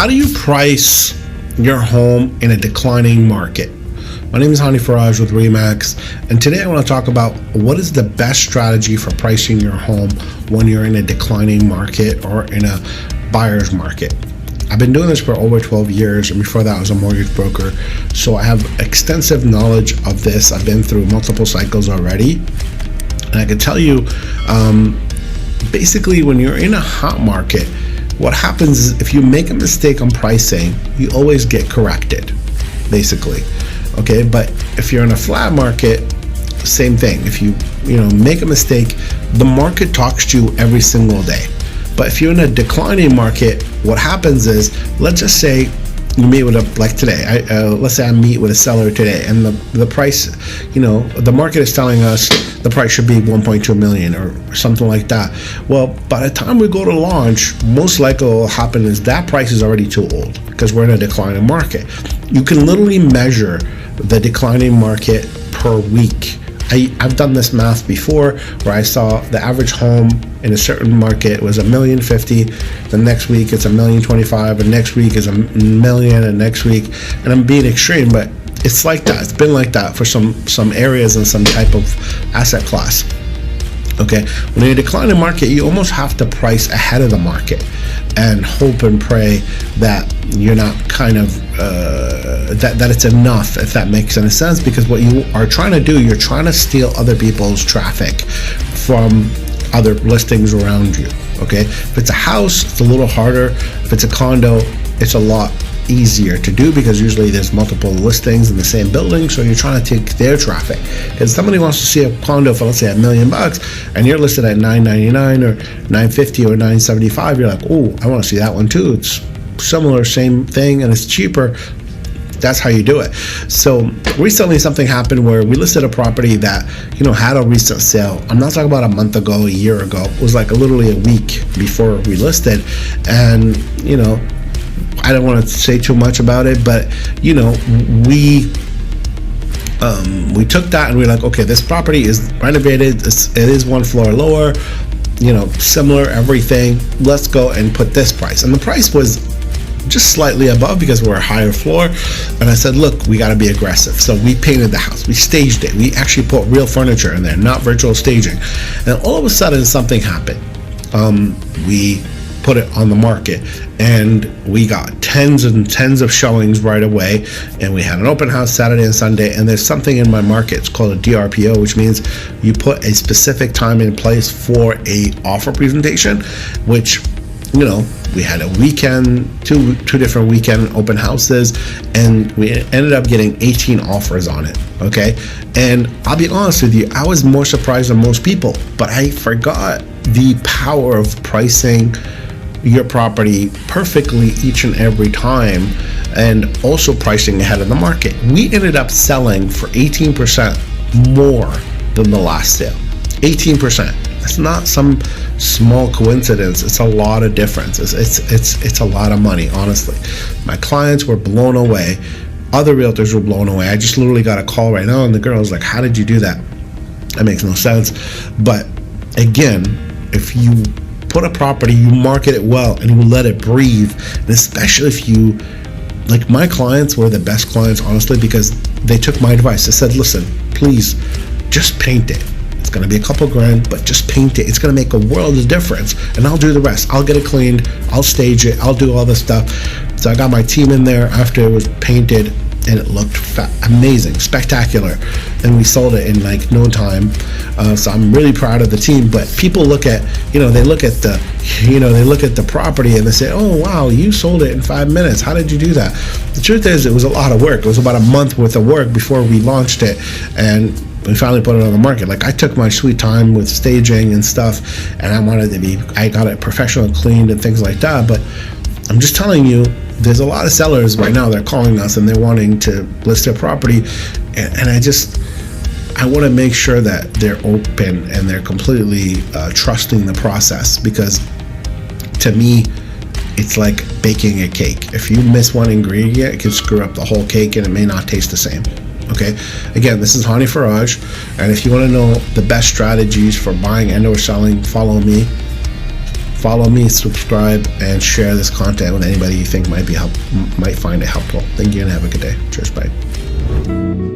how do you price your home in a declining market? My name is Hani Faraj with Remax, and today I want to talk about what is the best strategy for pricing your home when you're in a declining market or in a buyer's market. I've been doing this for over 12 years, and before that I was a mortgage broker, so I have extensive knowledge of this. I've been through multiple cycles already, and I can tell you, basically when you're in a hot market, what happens is if you make a mistake on pricing, you always get corrected, basically. Okay, but if you're in a flat market, same thing. If you make a mistake, the market talks to you every single day. But if you're in a declining market, what happens is, let's just say you meet with like today. Let's say I meet with a seller today, and the price, the market is telling us the price should be 1.2 million or something like that. Well, by the time we go to launch, most likely what will happen is that price is already too old because we're in a declining market. You can literally measure the declining market per week. I've done this math before where I saw the average home in a certain market was $1.05 million. The next week it's $1.25 million, and next week is $1 million, and next week, and I'm being extreme, but it's like that. It's been like that for some areas and some type of asset class. Okay, when you're in a declining market, you almost have to price ahead of the market and hope and pray that you're not kind of that it's enough, if that makes any sense, because what you are trying to do, you're trying to steal other people's traffic from other listings around you. Okay, if it's a house, it's a little harder. If it's a condo, it's a lot easier to do because usually there's multiple listings in the same building, so you're trying to take their traffic. Because somebody wants to see a condo for, let's say, $1 million, and you're listed at $999 or $950 or $975, you're like, oh, I want to see that one too. It's similar, same thing, and it's cheaper. That's how you do it. So recently something happened where we listed a property that had a recent sale. I'm not talking about a month ago, a year ago. It was like literally a week before we listed, and I don't want to say too much about it, but we took that and we're like, okay, this property is renovated, it is one floor lower, similar everything, let's go and put this price. And the price was just slightly above because we're a higher floor, and I said, look, we got to be aggressive. So we painted the house, we staged it, we actually put real furniture in there, not virtual staging. And all of a sudden something happened. We put it on the market, and we got tens and tens of showings right away, and we had an open house Saturday and Sunday. And there's something in my market, it's called a DRPO, which means you put a specific time in place for a offer presentation, which we had a weekend, two different weekend open houses, and we ended up getting 18 offers on it. Okay, and I'll be honest with you, I was more surprised than most people, but I forgot the power of pricing your property perfectly each and every time, and also pricing ahead of the market. We ended up selling for 18% more than the last sale. 18%. It's not some small coincidence. It's a lot of difference. It's a lot of money, honestly. My clients were blown away. Other realtors were blown away. I just literally got a call right now, and the girl was like, how did you do that? That makes no sense. But again, if you put a property, you market it well, and you let it breathe, and especially if you, like, my clients were the best clients, honestly, because they took my advice. They said, listen, please just paint it. It's going to be a couple grand, but just paint it. It's going to make a world of difference, and I'll do the rest. I'll get it cleaned, I'll stage it, I'll do all this stuff. So I got my team in there after it was painted, and it looked amazing, spectacular, and we sold it in like no time. So I'm really proud of the team. But people look at, they look at the property and they say, oh wow, you sold it in 5 minutes. How did you do that? The truth is, it was a lot of work. It was about a month worth of work before we launched it, and we finally put it on the market. Like, I took my sweet time with staging and stuff, and I got it professional, cleaned, and things like that. But I'm just telling you, there's a lot of sellers right now that are calling us and they're wanting to list their property, and I want to make sure that they're open and they're completely trusting the process, because to me, it's like baking a cake. If you miss one ingredient, it can screw up the whole cake and it may not taste the same. Okay, again, this is Hani Faraj, and if you want to know the best strategies for buying and or selling, follow me. follow me, subscribe, and share this content with anybody you think might find it helpful. Thank you and have a good day. Cheers, bye.